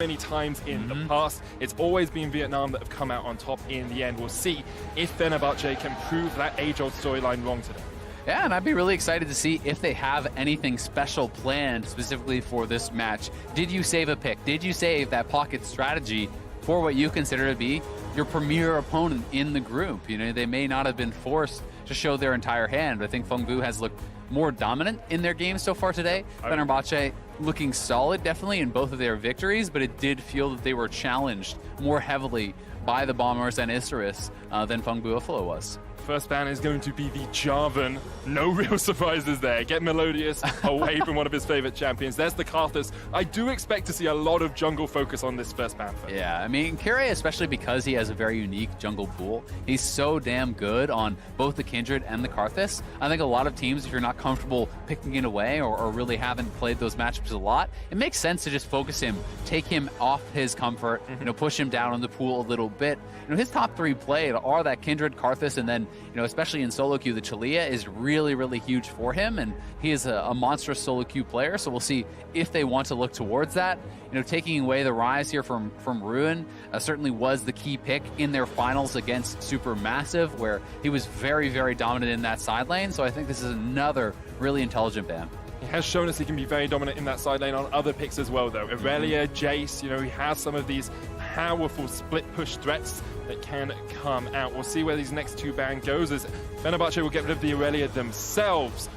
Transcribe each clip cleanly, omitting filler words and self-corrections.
many times in the past. It's always been Vietnam that have come out on top in the end. We'll see if Fenerbahçe can prove that age-old storyline wrong today. Yeah, and I'd be really excited to see if they have anything special planned specifically for this match. Did you save a pick? Did you save that pocket strategy for what you consider to be your premier opponent in the group? You know, they may not have been forced to show their entire hand. I think Phong has looked more dominant in their games so far today. Fenerbahçe looking solid, definitely, in both of their victories, but it did feel that they were challenged more heavily by the Bombers and Isurus than Phong Buffalo was. First ban is going to be the Jarvan. No real surprises there. Get Melodious away from one of his favorite champions. There's the Karthus. I do expect to see a lot of jungle focus on this first ban. Yeah, I mean, Kyrie, especially because he has a very unique jungle pool, he's so damn good on both the Kindred and the Karthus. I think a lot of teams, if you're not comfortable picking it away or really haven't played those matchups a lot, it makes sense to just focus him, take him off his comfort, you know, push him down on the pool a little bit. You know, his top three played are that Kindred, Karthus, and then, you know, especially in solo queue, the Chalia is really, really huge for him, and he is a monstrous solo queue player, so we'll see if they want to look towards that. You know, taking away the Rise here from Ruin certainly was the key pick in their finals against Supermassive, where he was very, very dominant in that side lane, so I think this is another really intelligent ban. He has shown us he can be very dominant in that side lane on other picks as well, though. Irelia, Jace, you know, he has some of these powerful split push threats that can come out. We'll see where these next two ban goes, as Fenerbahçe will get rid of the Irelia themselves.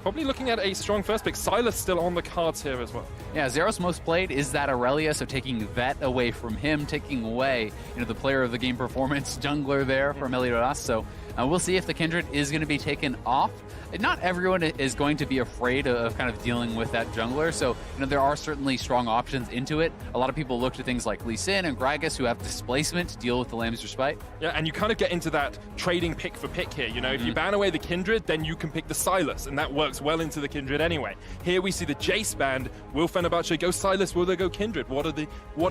Probably looking at a strong first pick. Silas still on the cards here as well. Yeah, Zero's most played is that Irelia, so taking that away from him, taking away, you know, the player of the game performance jungler there for Meliodas. So we'll see if the Kindred is going to be taken off. Not everyone is going to be afraid of kind of dealing with that jungler, so you know there are certainly strong options into it. A lot of people look to things like Lee Sin and Gragas, who have displacement to deal with the Lamb's Respite. Yeah, and you kind of get into that trading pick for pick here. You know, if you ban away the Kindred, then you can pick the Silas, and that works well into the Kindred anyway. Here we see the Jace banned. Will Fenerbahçe go Silas? Will they go Kindred? What are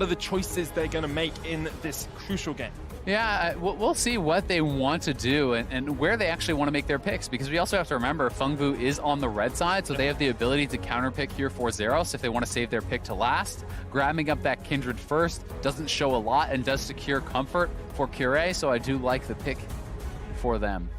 the choices they're going to make in this crucial game? Yeah, we'll see what they want to do and where they actually want to make their picks, because we also have to remember Phong is on the red side, so they have the ability to counter pick here for Zeros if they want to save their pick to last. Grabbing up that Kindred first doesn't show a lot and does secure comfort for Kyrie, so I do like the pick for them.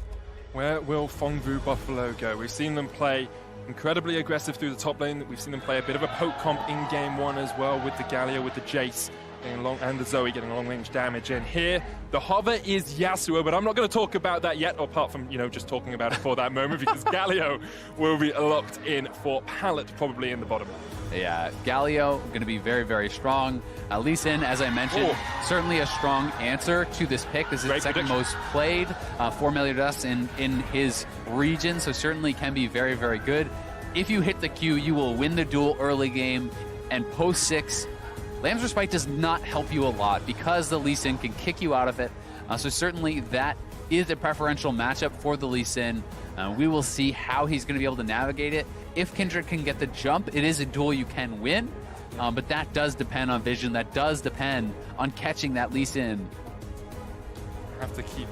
Where will Phong Buffalo go? We've seen them play incredibly aggressive through the top lane. We've seen them play a bit of a poke comp in game one as well, with the Galio, with the Jace, and the Zoe getting long-range damage. And here, the hover is Yasuo, but I'm not going to talk about that yet, apart from, you know, just talking about it for that moment, because Galio will be locked in for Pallet, probably in the bottom lane. Yeah, Galio going to be very, very strong. Lee Sin, as I mentioned, certainly a strong answer to this pick. This is the second most played for Meliodas in his region, so certainly can be very, very good. If you hit the Q, you will win the duel early game, and post 6, Lamb's Respite does not help you a lot because the Lee Sin can kick you out of it. So certainly that is a preferential matchup for the Lee Sin. We will see how he's going to be able to navigate it. If Kindred can get the jump, it is a duel you can win. But that does depend on vision. That does depend on catching that Lee Sin. Have to keep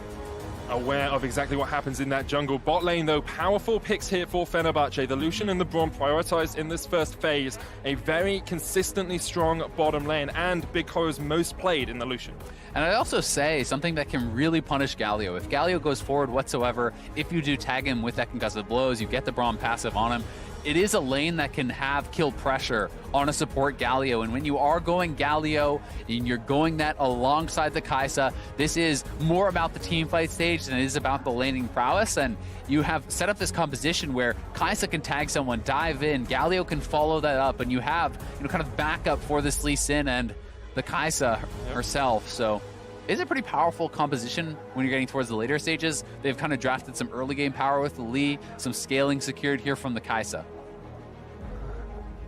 aware of exactly what happens in that jungle. Bot lane, though, powerful picks here for Fenerbahçe. The Lucian and the Braum prioritized in this first phase. A very consistently strong bottom lane, and Big Horror's most played in the Lucian. And I'd also say something that can really punish Galio. If Galio goes forward whatsoever, if you do tag him with that concussive blows, you get the Braum passive on him, it is a lane that can have kill pressure on a support Galio. And when you are going Galio and you're going that alongside the Kai'Sa, this is more about the team fight stage than it is about the laning prowess. And you have set up this composition where Kai'Sa can tag someone, dive in, Galio can follow that up, and you have, you know, kind of backup for this Lee Sin and the Kai'Sa herself. So it's a pretty powerful composition when you're getting towards the later stages. They've kind of drafted some early game power with the Lee, some scaling secured here from the Kai'Sa.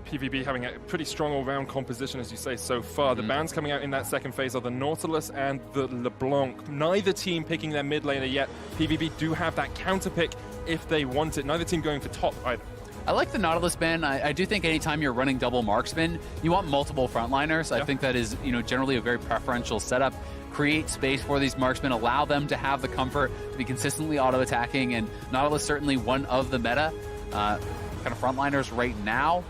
PVB having a pretty strong all-round composition, as you say, so far. The bans coming out in that second phase are the Nautilus and the LeBlanc. Neither team picking their mid laner yet. PVB do have that counter pick if they want it. Neither team going for top either. I like the Nautilus ban. I do think anytime you're running double marksman, you want multiple frontliners. I think that is, you know, generally a very preferential setup. Create space for these marksmen, allow them to have the comfort to be consistently auto-attacking, and Nautilus certainly one of the meta kind of frontliners right now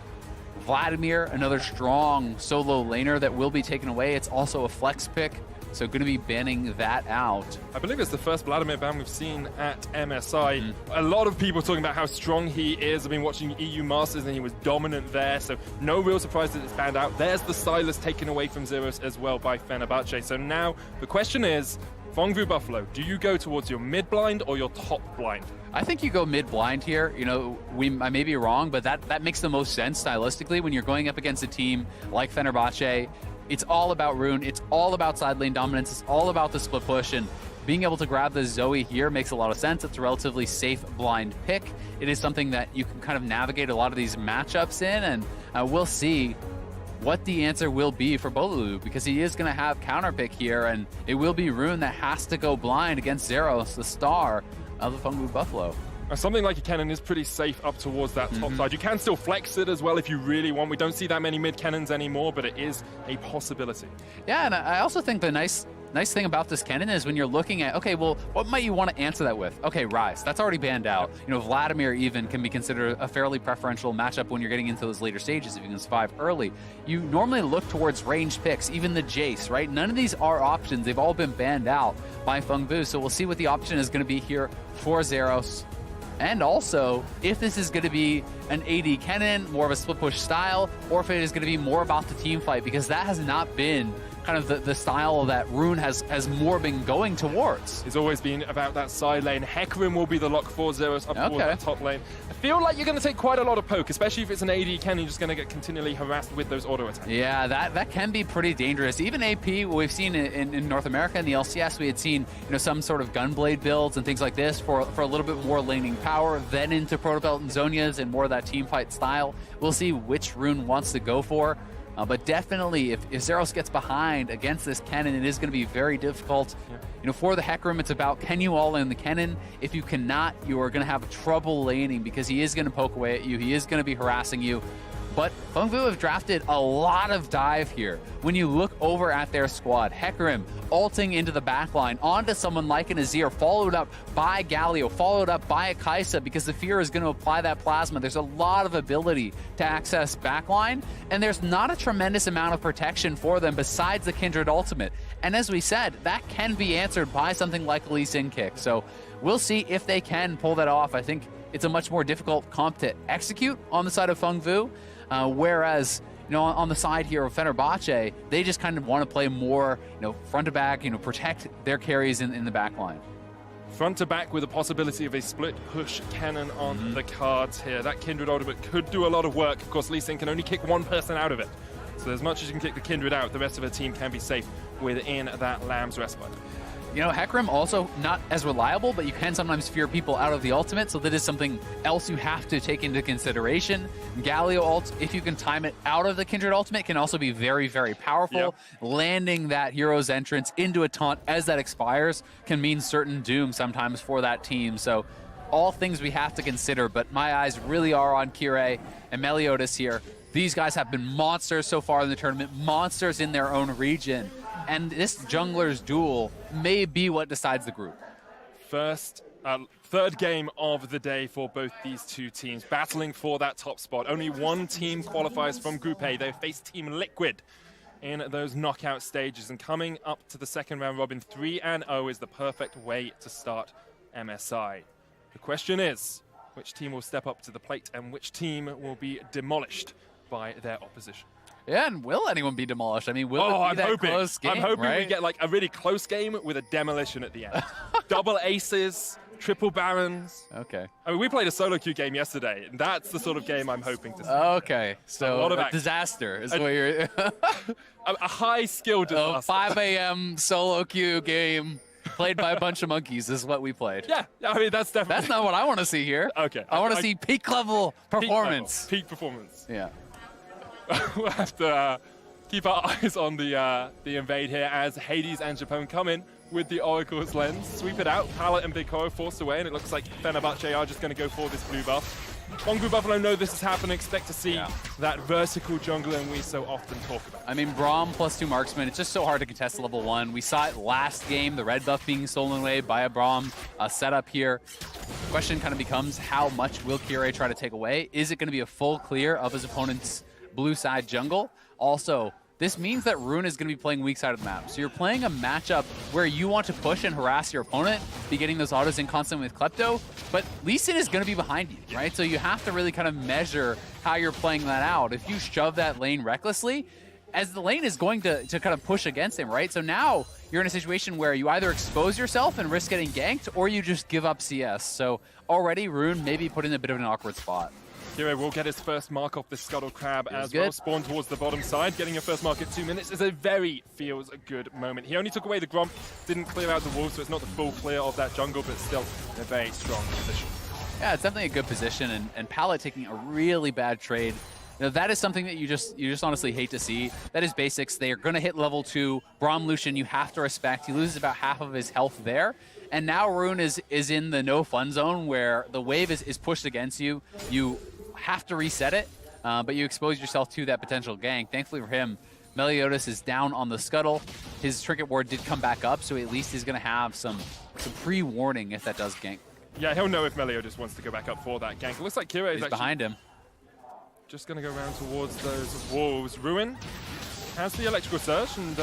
Vladimir, another strong solo laner that will be taken away. It's also a flex pick, so going to be banning that out. I believe it's the first Vladimir ban we've seen at MSI. A lot of people talking about how strong he is. I've been watching EU Masters and he was dominant there, so no real surprise that it's banned out. There's the Silas taken away from Zeros as well by Fenerbahçe. So now the question is, Phong Vu Buffalo, do you go towards your mid blind or your top blind? I think you go mid-blind here. You know, I may be wrong, but that makes the most sense stylistically when you're going up against a team like Fenerbahçe. It's all about Rune. It's all about side lane dominance. It's all about the split push, and being able to grab the Zoe here makes a lot of sense. It's a relatively safe blind pick. It is something that you can kind of navigate a lot of these matchups in, and we'll see what the answer will be for Bolulu, because he is going to have counter pick here, and it will be Rune that has to go blind against Zeros, the star of the Phong Vu Buffalo. Something like a cannon is pretty safe up towards that top side. You can still flex it as well if you really want. We don't see that many mid cannons anymore, but it is a possibility. Yeah, and I also think the nice thing about this cannon is when you're looking at, okay, well, what might you want to answer that with? Okay, Rise, that's already banned out. You know, Vladimir even can be considered a fairly preferential matchup when you're getting into those later stages if you can survive early. You normally look towards range picks, even the Jace, right? None of these are options. They've all been banned out by Phong Vu, so we'll see what the option is going to be here for Zeros. And also, if this is going to be an AD cannon, more of a split push style, or if it is going to be more about the team fight, because that has not been kind of the style that Rune has more been going towards. It's always been about that side lane. Hecarim will be the lock for Zeros up towards that top lane. I feel like you're going to take quite a lot of poke, especially if it's an AD cannon. You're just going to get continually harassed with those auto attacks. Yeah, that can be pretty dangerous. Even AP, we've seen in North America, in the LCS, we had seen some sort of Gunblade builds and things like this for a little bit more laning power, then into Protobelt and Zhonya's and more of that team fight style. We'll see which Rune wants to go for. But definitely, if Zeros gets behind against this cannon, it is going to be very difficult. Yeah. For the Hecarim, it's about, can you all in the cannon? If you cannot, you are going to have trouble laning, because he is going to poke away at you. He is going to be harassing you. But Phong Vu have drafted a lot of dive here. When you look over at their squad, Hecarim ulting into the backline onto someone like an Azir, followed up by Galio, followed up by a Kai'Sa, because the Fear is going to apply that plasma. There's a lot of ability to access backline, and there's not a tremendous amount of protection for them besides the Kindred ultimate. And as we said, that can be answered by something like Lee Sin kick. So we'll see if they can pull that off. I think it's a much more difficult comp to execute on the side of Phong Vu. Whereas, on the side here of Fenerbahçe, they just kind of want to play more, front to back, protect their carries in the back line. Front to back with the possibility of a split push cannon on the cards here. That Kindred ultimate could do a lot of work. Of course, Lee Sin can only kick one person out of it. So as much as you can kick the Kindred out, the rest of the team can be safe within that Lamb's respite. Hecarim also not as reliable, but you can sometimes fear people out of the ultimate, so that is something else you have to take into consideration. Galio ult, if you can time it out of the Kindred ultimate, can also be very, very powerful. Yep. Landing that hero's entrance into a taunt as that expires can mean certain doom sometimes for that team. So all things we have to consider, but my eyes really are on Kirei and Meliodas here. These guys have been monsters so far in the tournament, monsters in their own region. And this jungler's duel may be what decides the group. Third game of the day for both these two teams, battling for that top spot. Only one team qualifies from Group A. They face Team Liquid in those knockout stages. And coming up to the second round robin, 3-0 is the perfect way to start MSI. The question is, which team will step up to the plate and which team will be demolished by their opposition? Yeah, and will anyone be demolished? I mean, will it be that close game, I'm hoping right? we get like a really close game with a demolition at the end. Double aces, triple barons. Okay. I mean, we played a solo queue game yesterday, and that's the sort of game I'm hoping to see. Okay, so a disaster is what you're... a high-skill disaster. A 5 a.m. solo queue game played by a bunch of monkeys is what we played. Yeah, I mean, that's definitely... That's not what I want to see here. Okay. I want to see peak-level performance. Peak performance. Yeah. We'll have to keep our eyes on the invade here as Hades and Japone come in with the Oracle's lens. Sweep it out. Pallet and Big Koro forced away, and it looks like Fenerbahçe are just going to go for this blue buff. Phong Vu Buffalo know this is happening. Expect to see that vertical jungler we so often talk about. I mean, Braum +2 marksman. It's just so hard to contest level 1. We saw it last game, the red buff being stolen away by a Braum setup here. The question kind of becomes, how much will Kirei try to take away? Is it going to be a full clear of his opponent's blue side jungle. Also, this means that Rune is going to be playing weak side of the map. So you're playing a matchup where you want to push and harass your opponent, be getting those autos in constantly with Klepto, but Lee Sin is going to be behind you, right? So you have to really kind of measure how you're playing that out. If you shove that lane recklessly, as the lane is going to kind of push against him, right? So now you're in a situation where you either expose yourself and risk getting ganked, or you just give up CS. So already Rune may be put in a bit of an awkward spot. Hero will get his first mark off the Scuttle Crab as well. Spawn towards the bottom side. Getting your first mark at 2 minutes is a very feels good moment. He only took away the Gromp, didn't clear out the wolves, so it's not the full clear of that jungle, but still in a very strong position. Yeah, it's definitely a good position, and Pallet taking a really bad trade. You know, that is something that you just honestly hate to see. That is basics. They are going to hit level 2. Braum Lucian, you have to respect. He loses about half of his health there. And now Rune is in the no fun zone where the wave is pushed against you. You have to reset it, but you expose yourself to that potential gank. Thankfully for him, Meliodas is down on the Scuttle. His Trinket Ward did come back up, so at least he's going to have some pre-warning if that does gank. Yeah, he'll know if Meliodas wants to go back up for that gank. It looks like Kira is actually behind him. Just going to go around towards those wolves. Ruin has the electrical surge and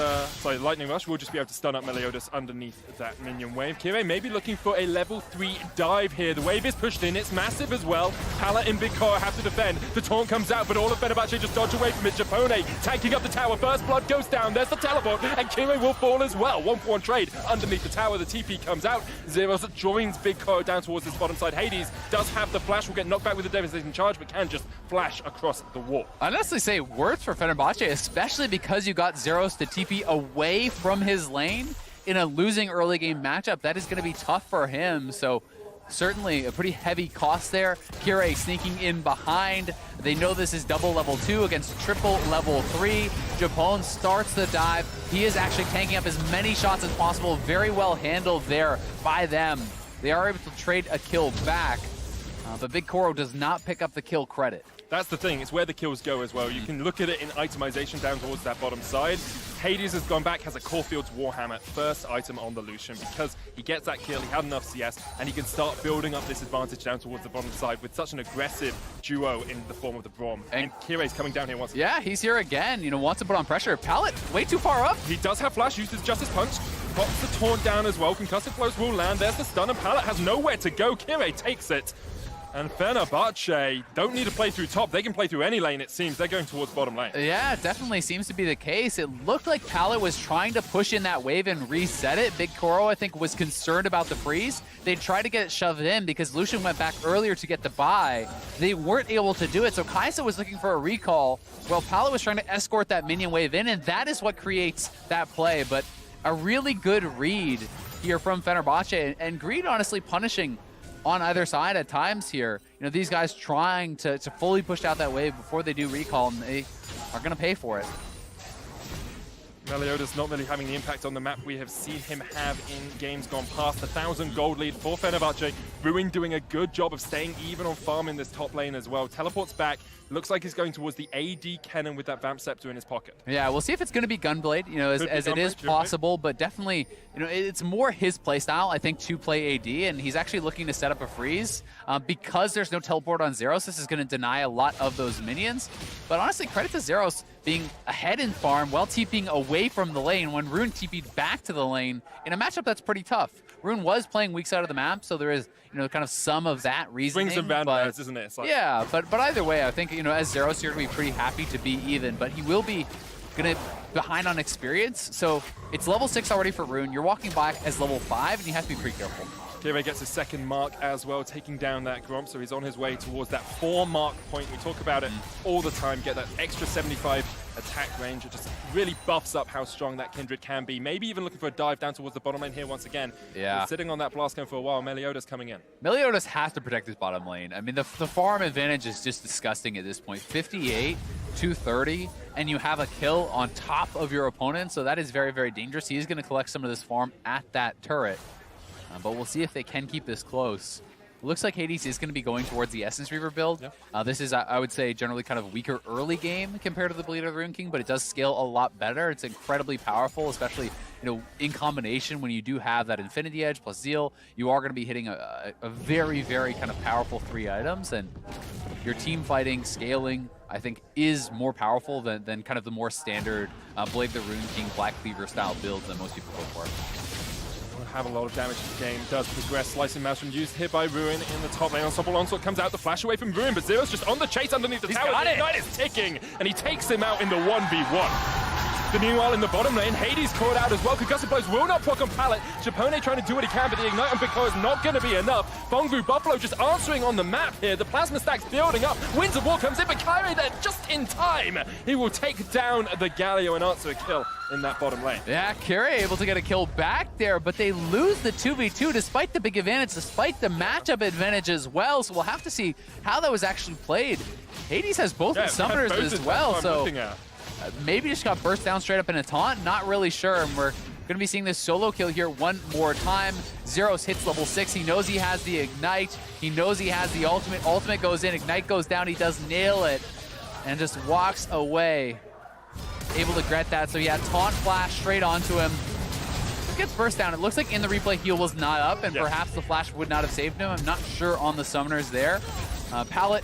lightning rush will just be able to stun up Meliodas underneath that minion wave. Kire may be looking for a level 3 dive here. The wave is pushed in, it's massive as well. Pala and Big Core have to defend. The taunt comes out, but all of Fenerbahçe just dodge away from it. Japone tanking up the tower. First blood goes down. There's the teleport, and Kire will fall as well. 1-for-1 trade underneath the tower. The TP comes out. Zeros joins Big Core down towards this bottom side. Hades does have the flash. Will get knocked back with the devastating charge, but can just flash across the wall. I'd honestly say worse for Fenerbahçe, especially because you got Zeros to TP away from his lane in a losing early game matchup. That is going to be tough for him. So certainly a pretty heavy cost there. Kire sneaking in behind. They know this is double level 2 against triple level 3. Japone starts the dive. He is actually tanking up as many shots as possible. Very well handled there by them. They are able to trade a kill back, but Big Koro does not pick up the kill credit. That's the thing, it's where the kills go as well. You can look at it in itemization down towards that bottom side. Hades has gone back, has a Corefield's Warhammer, first item on the Lucian, because he gets that kill, he had enough CS, and he can start building up this advantage down towards the bottom side with such an aggressive duo in the form of the Braum. And Kire's coming down here once again. Yeah, he's here again, you know, wants to put on pressure. Pallet, way too far up. He does have flash, uses Justice Punch, pops the taunt down as well, concussive blows will land, there's the stun, and Pallet has nowhere to go. Kire takes it. And Fenerbahçe don't need to play through top. They can play through any lane, it seems. They're going towards bottom lane. Yeah, it definitely seems to be the case. It looked like Pallet was trying to push in that wave and reset it. Big Koro, I think, was concerned about the freeze. They tried to get it shoved in because Lucian went back earlier to get the buy. They weren't able to do it, so Kaisa was looking for a recall while Pallet was trying to escort that minion wave in, and that is what creates that play. But a really good read here from Fenerbahçe, and Greed honestly punishing on either side at times here. You know, these guys trying to fully push out that wave before they do recall, and they are going to pay for it. Meliodas not really having the impact on the map we have seen him have in games gone past. 1,000 gold lead for Fenerbahçe. Ruin doing a good job of staying even on farm in this top lane as well. Teleports back. Looks like he's going towards the AD cannon with that Vamp Scepter in his pocket. Yeah, we'll see if it's going to be Gunblade, you know, as it is possible, but definitely, you know, it's more his playstyle, I think, to play AD, and he's actually looking to set up a freeze. Because there's no teleport on Zeros, this is going to deny a lot of those minions. But honestly, credit to Zeros being ahead in farm while TPing away from the lane when Rune TP'd back to the lane in a matchup that's pretty tough. Rune was playing weak side of the map, so there is, you know, kind of some of that reasoning. Swings and roundabouts, isn't it? Like, yeah, but either way, I think, you know, as Zeros, you're going to be pretty happy to be even, but he will be going to behind on experience. So it's level 6 already for Rune. You're walking back as level 5, and you have to be pretty careful. Kire gets a second mark as well, taking down that Gromp, so he's on his way towards that 4-mark point. We talk about it all the time, get that extra 75 attack range. It just really buffs up how strong that Kindred can be. Maybe even looking for a dive down towards the bottom lane here once again. Yeah. We're sitting on that blast gun for a while. Meliodas coming in. Meliodas has to protect his bottom lane. I mean, the farm advantage is just disgusting at this point. 58, 230, and you have a kill on top of your opponent, so that is very, very dangerous. He is going to collect some of this farm at that turret. But we'll see if they can keep this close. It looks like Hades is going to be going towards the Essence Reaver build. Yep. This is, I would say, generally kind of weaker early game compared to the Bleed of the Rune King, but it does scale a lot better. It's incredibly powerful, especially, you know, in combination when you do have that Infinity Edge plus Zeal. You are going to be hitting a very, very kind of powerful 3 items, and your team fighting, scaling, I think is more powerful than kind of the more standard Blade the Rune King Black Cleaver style builds that most people go for. Will have a lot of damage to the game. Does progress. Slicing Maelstrom used here by Ruin in the top lane. Ensemble Onslaught comes out, the flash away from Ruin, but Zero's just on the chase underneath the tower. The Ignite is ticking, and he takes him out in the 1v1. Meanwhile, in the bottom lane, Hades caught out as well. Concussive blows will not proc on Pallet. Japone trying to do what he can, but the Ignite on Pico is not going to be enough. Fongvu Buffalo just answering on the map here. The plasma stack's building up. Winds of War comes in, but Kyrie there just in time. He will take down the Galio and answer a kill in that bottom lane. Yeah, Kyrie able to get a kill back there, but they lose the 2v2 despite the big advantage, despite the matchup advantage as well. So we'll have to see how that was actually played. Hades has both the summoners as well, so maybe just got burst down straight up in a taunt, not really sure. And we're going to be seeing this solo kill here one more time. Zeros hits level 6. He knows he has the Ignite. He knows he has the ultimate. Ultimate goes in, Ignite goes down. He does nail it and just walks away. Able to get that. So yeah, taunt flash straight onto him. Gets burst down. It looks like in the replay heal was not up, and perhaps the flash would not have saved him. I'm not sure on the summoners there. Pallet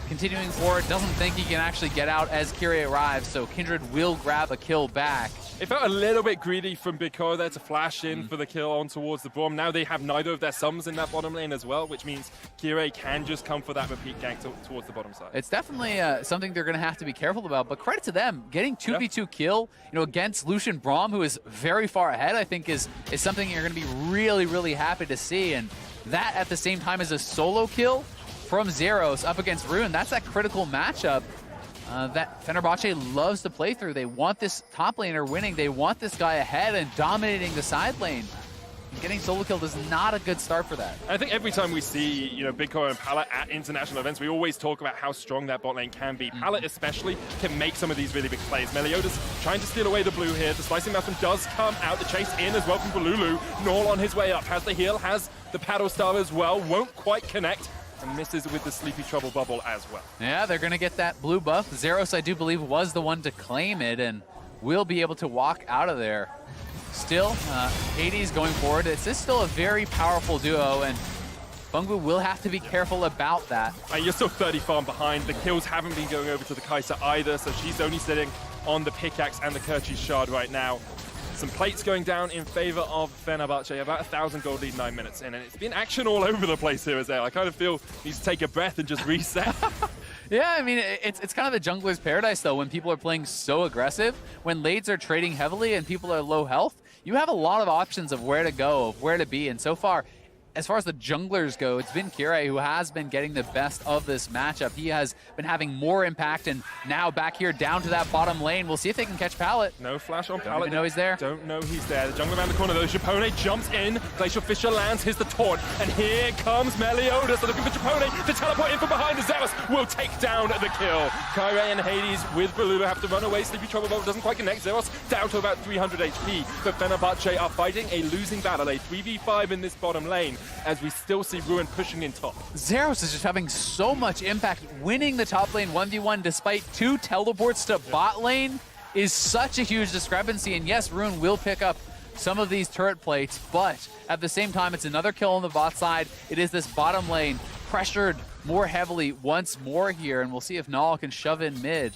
continuing forward, doesn't think he can actually get out as Kyrie arrives, so Kindred will grab a kill back. It felt a little bit greedy from Biko there to flash in for the kill on towards the bomb. Now they have neither of their sums in that bottom lane as well, which means Kyrie can just come for that repeat gank towards the bottom side. It's definitely something they're going to have to be careful about, but credit to them. Getting 2v2 kill, against Lucian Braum, who is very far ahead, I think is something you're going to be really, really happy to see. And that at the same time is a solo kill from Zeros up against Ruin. That's that critical matchup that Fenerbahçe loves to play through. They want this top laner winning. They want this guy ahead and dominating the side lane. Getting solo killed is not a good start for that. I think every time we see, Bigco and Pallet at international events, we always talk about how strong that bot lane can be. Pallet especially can make some of these really big plays. Meliodas trying to steal away the blue here. The Slicing Maelstrom does come out. The chase in as well from Balulu. Null on his way up. Has the heal, has the paddle star as well. Won't quite connect. And misses with the Sleepy Trouble bubble as well. Yeah, they're going to get that blue buff. Zeros, I do believe, was the one to claim it and will be able to walk out of there. Still, Hades going forward. It's still a very powerful duo, and Fongvu will have to be careful about that. And you're still 30 farm behind. The kills haven't been going over to the Kai'Sa either, so she's only sitting on the pickaxe and the Kerchies shard right now. Some plates going down in favor of Fenerbahçe. About 1,000 gold lead 9 minutes in, and it's been action all over the place here as well. I kind of feel he needs to take a breath and just reset. Yeah, I mean, it's kind of the jungler's paradise, though, when people are playing so aggressive. When lanes are trading heavily and people are low health, you have a lot of options of where to go, of where to be, and so far, as far as the junglers go, it's been Kyrie who has been getting the best of this matchup. He has been having more impact, and now back here down to that bottom lane. We'll see if they can catch Pallet. No flash on Pallet. Don't even know he's there. Don't know he's there. The jungler around the corner though. Japone jumps in. Glacial Fissure lands. Here's the taunt. And here comes Meliodas. They're looking for Japone to teleport in from behind. The Zealous will take down the kill. Kyrie and Hades with Balulu have to run away. Sleepy Trouble Bubble doesn't quite connect. Zeros down to about 300 HP. But Fenerbahçe are fighting a losing battle. A 3v5 in this bottom lane as we still see Ruin pushing in top. Zeros is just having so much impact. Winning the top lane 1v1 despite 2 teleports to bot lane is such a huge discrepancy. And yes, Ruin will pick up some of these turret plates, but at the same time, it's another kill on the bot side. It is this bottom lane pressured more heavily once more here, and we'll see if Null can shove in mid.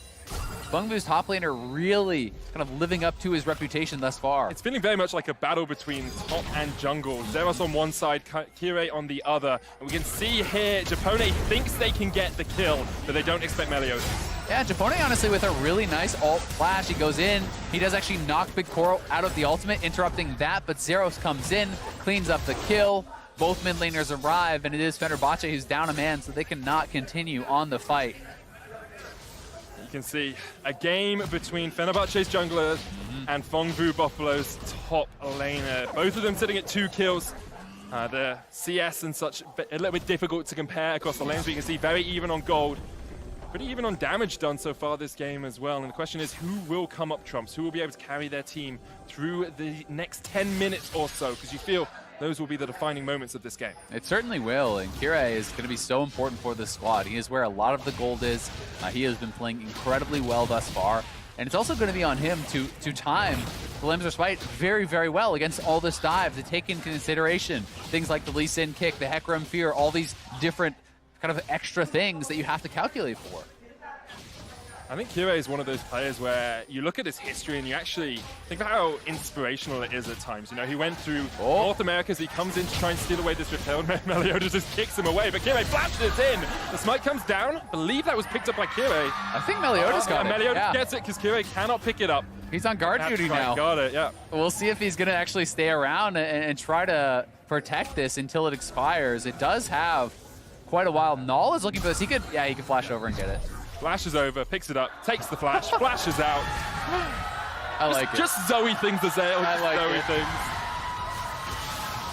Fongvu's top laner really kind of living up to his reputation thus far. It's feeling very much like a battle between top and jungle. Zeros on one side, Kyrie on the other. And we can see here, Japone thinks they can get the kill, but they don't expect Meliodas. Yeah, Japone honestly with a really nice ult flash. He goes in, he does actually knock Big Coral out of the ultimate, interrupting that, but Zeros comes in, cleans up the kill. Both mid laners arrive, and it is Fenerbahçe who's down a man, so they cannot continue on the fight. You can see a game between Fenerbahçe's jungler and Fongvu Buffalo's top laner. Both of them sitting at 2 kills. The CS and such, a little bit difficult to compare across the lanes, but you can see very even on gold. Pretty even on damage done so far this game as well. And the question is, who will come up trumps? Who will be able to carry their team through the next 10 minutes or so? Because you feel those will be the defining moments of this game. It certainly will, and Kyrie is going to be so important for this squad. He is where a lot of the gold is. He has been playing incredibly well thus far, and it's also going to be on him to time the Lemsar's fight very, very well against all this dive, to take into consideration things like the Lee Sin kick, the Hecarim Fear, all these different kind of extra things that you have to calculate for. I think Kirei is one of those players where you look at his history and you actually think about how inspirational it is at times. You know, he went through North America as he comes in to try and steal away this Rift Herald. Meliodas just kicks him away, but Kirei flashes in. The smite comes down. I believe that was picked up by Kirei. I think Meliodas got it. Meliodas gets it because Kirei cannot pick it up. He's on guard duty now. Got it, yeah. We'll see if he's going to actually stay around and try to protect this until it expires. It does have quite a while. Null is looking for this. He could flash over and get it. Flashes over, picks it up, takes the flash, flashes out. I like it. Just Zoe things to say. I like Zoe it. things.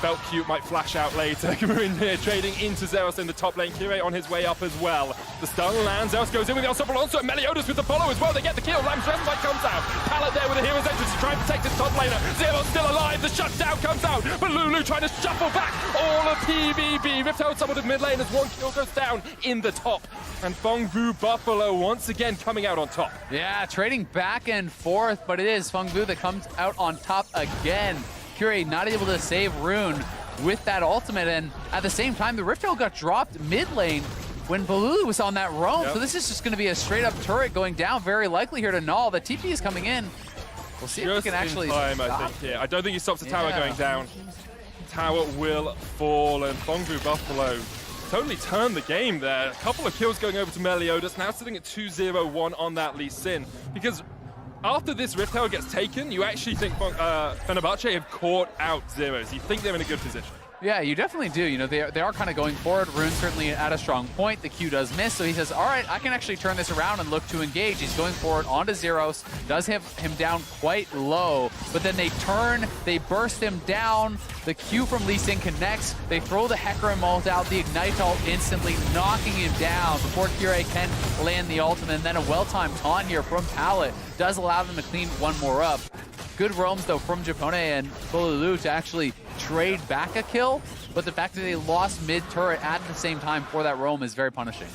Felt cute, might flash out later. Cameroon here trading into Zeros in the top lane. Kirei on his way up as well. The stun lands. Zeros goes in with the unstoppable onslaught. Meliodas with the follow as well. They get the kill. Lamb's Rescue comes out. Pallet there with the hero's entrance to try and protect his top laner. Zeros still alive. The shutdown comes out. But Lulu trying to shuffle back all of PVB. Rift out someone in mid lane as one kill goes down in the top. And Phong Vu Buffalo once again coming out on top. Yeah, trading back and forth, but it is Phong Vu that comes out on top again. Kirei not able to save Rune with that ultimate, and at the same time, the Rift Herald got dropped mid lane when Balulu was on that roam. Yep. So this is just going to be a straight up turret going down, very likely here to Null. The TP is coming in. We'll see if we can actually stop I think, yeah. I don't think he stops the tower going down. Tower will fall, and Phong Vu Buffalo totally turned the game there. A couple of kills going over to Meliodas, now sitting at 2-0-1 on that Lee Sin, because after this Rift Herald gets taken, you actually think Fenerbahçe have caught out Zeros. You think they're in a good position. Yeah, you definitely do. You know, they are kind of going forward. Rune certainly at a strong point. The Q does miss, so he says, all right, I can actually turn this around and look to engage. He's going forward onto Zeros, does have him down quite low, but then they turn, they burst him down. The Q from Lee Sin connects. They throw the Hecarim ult out, the Ignite ult instantly knocking him down before Kirei can land the ultimate. And then a well-timed taunt here from Pallet does allow them to clean one more up. Good roams, though, from Japone and Bolulu to actually trade back a kill, but the fact that they lost mid-turret at the same time for that roam is very punishing.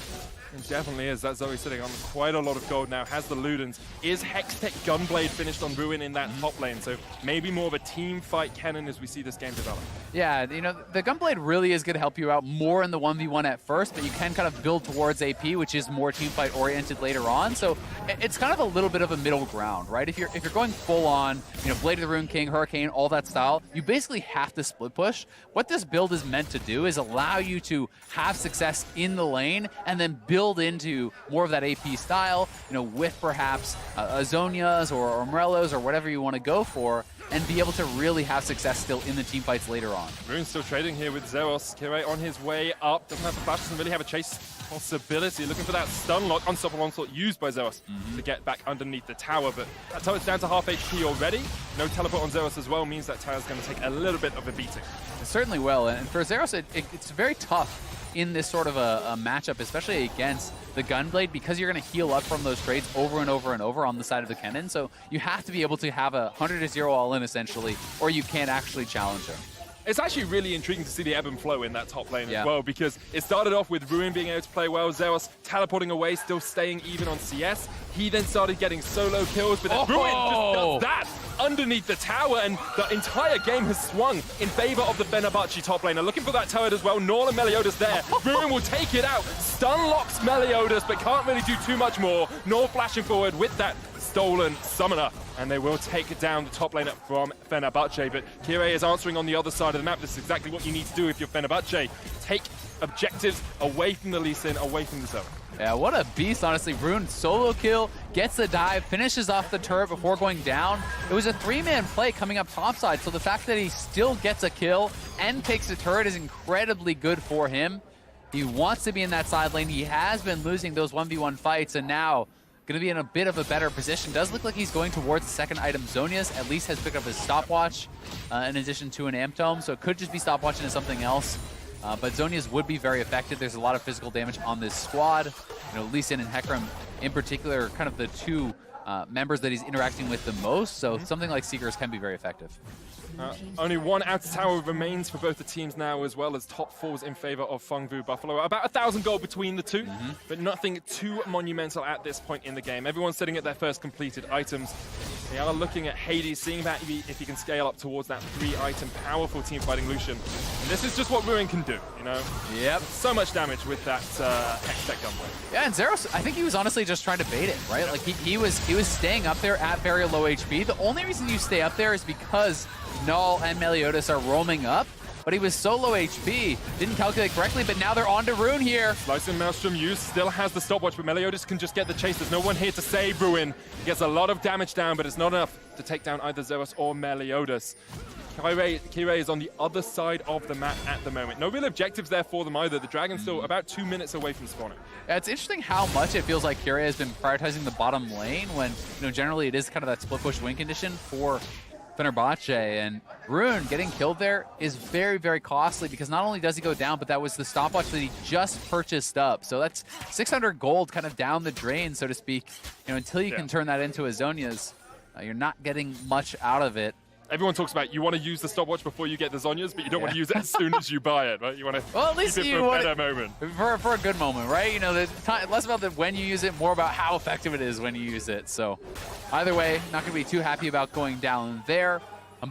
It definitely is. That Zoe sitting on quite a lot of gold now, has the Ludens. Is Hextech Gunblade finished on Ruin in that top lane? So maybe more of a team fight cannon as we see this game develop. Yeah, you know, the Gunblade really is going to help you out more in the 1v1 at first, but you can kind of build towards AP, which is more team fight oriented later on. So it's kind of a little bit of a middle ground, right? If you're going full on, you know, Blade of the Rune King, Hurricane, all that style, you basically have to split push. What this build is meant to do is allow you to have success in the lane and then build into more of that AP style, you know, with perhaps Azonias or Morellos or whatever you want to go for, and be able to really have success still in the team fights later on. Rune's still trading here with Zeros. Kirei on his way up. Doesn't have the flash, doesn't really have a chase possibility. Looking for that stun lock, unstoppable onslaught used by Zeros to get back underneath the tower, but that tower's down to half HP already. No teleport on Zeros as well means that tower's going to take a little bit of a beating. It certainly will, and for Zeros, it's very tough in this sort of a matchup, especially against the Gunblade, because you're going to heal up from those trades over and over and over on the side of the cannon. So you have to be able to have a 100-0 all-in, essentially, or you can't actually challenge him. It's actually really intriguing to see the ebb and flow in that top lane as well, because it started off with Ruin being able to play well, Zeros teleporting away, still staying even on CS. He then started getting solo kills, but then Ruin just does that underneath the tower, and the entire game has swung in favor of the Fenerbahçe top laner. Looking for that turret as well. Norl and Meliodas there. Ruin will take it out, stun locks Meliodas, but can't really do too much more. Norl flashing forward with that stolen summoner, and they will take down the top laner from Fenerbahçe, but Kirei is answering on the other side of the map. This is exactly what you need to do if you're Fenerbahçe. Take objectives away from the Lee Sin, away from the zone. Yeah, what a beast, honestly. Rune solo kill, gets the dive, finishes off the turret before going down. It was a three-man play coming up topside, so the fact that he still gets a kill and takes the turret is incredibly good for him. He wants to be in that side lane. He has been losing those 1v1 fights, and now going to be in a bit of a better position. Does look like he's going towards the second item. Zonias at least has picked up his stopwatch in addition to an amp tome, so it could just be stopwatch into something else. But Zonias would be very effective. There's a lot of physical damage on this squad. You know, Lee Sin and Hecarim in particular are kind of the two members that he's interacting with the most, so something like Seekers can be very effective. Only one outer tower remains for both the teams now, as well as top falls in favor of Phong Vu Buffalo. About 1,000 gold between the two, but nothing too monumental at this point in the game. Everyone's sitting at their first completed items. They are looking at Hades, seeing that if he can scale up towards that 3-item powerful team fighting Lucian. And this is just what Ruin can do, you know? Yep. So much damage with that Hextech gunblade. Yeah, and Zeros, I think he was honestly just trying to bait it, right? Like he was staying up there at very low HP. The only reason you stay up there is because Null and Meliodas are roaming up, but he was so low HP, didn't calculate correctly, but now they're on to Ruin here. Slicing Maelstrom used, still has the stopwatch, but Meliodas can just get the chase. There's no one here to save Ruin. He gets a lot of damage down, but it's not enough to take down either Zeros or Meliodas. Kirei is on the other side of the map at the moment. No real objectives there for them either. The Dragon's still about 2 minutes away from spawning. Yeah, it's interesting how much it feels like Kirei has been prioritizing the bottom lane when, generally it is kind of that split push win condition for Fenerbahçe, and Ruin getting killed there is very, very costly because not only does he go down, but that was the stopwatch that he just purchased up. So that's 600 gold kind of down the drain, so to speak. Until you can turn that into a Zhonya's, you're not getting much out of it. Everyone talks about you want to use the stopwatch before you get the Zhonya's, but you don't want to use it as soon as you buy it, right? You want to at least keep it for a better moment. For a good moment, right? Less about when you use it, more about how effective it is when you use it. So either way, not going to be too happy about going down there.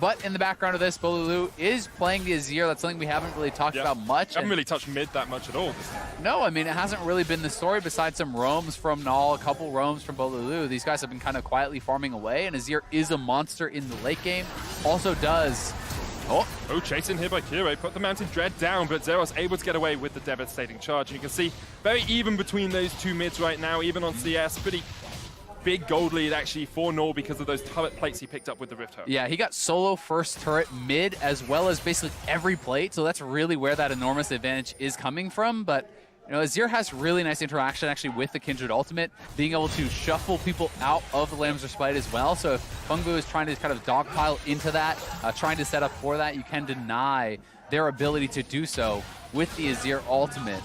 But in the background of this, Bolulu is playing the Azir. That's something we haven't really talked about much. Haven't really touched mid that much at all. No, I mean, it hasn't really been the story besides some roams from Null, a couple roams from Bolulu. These guys have been kind of quietly farming away, and Azir is a monster in the late game. Also does... Oh, chasing here by Kirei. Put the Mountain Dread down, but Zeros able to get away with the devastating charge. And you can see very even between those two mids right now, even on CS. Pretty big gold lead actually for Null because of those turret plates he picked up with the Rift Home. Yeah, he got solo first turret mid as well as basically every plate, so that's really where that enormous advantage is coming from. But Azir has really nice interaction actually with the Kindred ultimate, being able to shuffle people out of the Lamb's Respite as well. So if Phong Vu is trying to kind of dogpile into that, trying to set up for that, you can deny their ability to do so with the Azir ultimate.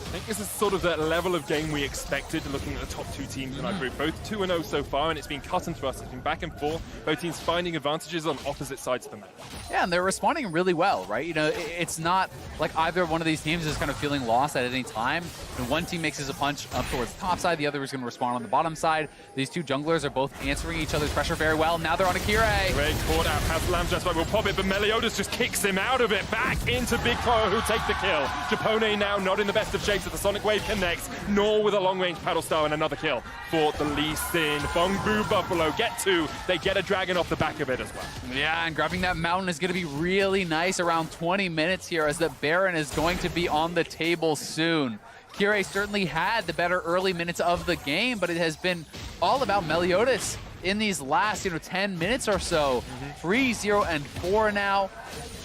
I think this is sort of the level of game we expected looking at the top two teams in our group. Both 2-0 so far, and it's been cut and thrust. It's been back and forth. Both teams finding advantages on opposite sides of the map. Yeah, and they're responding really well, right? It's not like either one of these teams is kind of feeling lost at any time. When one team makes a punch up towards the top side, the other is going to respond on the bottom side. These two junglers are both answering each other's pressure very well. Now they're on Kirei. Great caught out past Lamb just like will pop it, but Meliodas just kicks him out of it. Back into Big Koro, who take the kill. Japone now not in the best of shapes at the Sonic Wave connects, nor with a long-range paddle star and another kill for the Lee Sin. Phong Vu Buffalo get two. They get a dragon off the back of it as well. Yeah, and grabbing that mountain is going to be really nice around 20 minutes here as the Baron is going to be on the table soon. Kirei certainly had the better early minutes of the game, but it has been all about Meliodas in these last 10 minutes or so. 3-0-4 now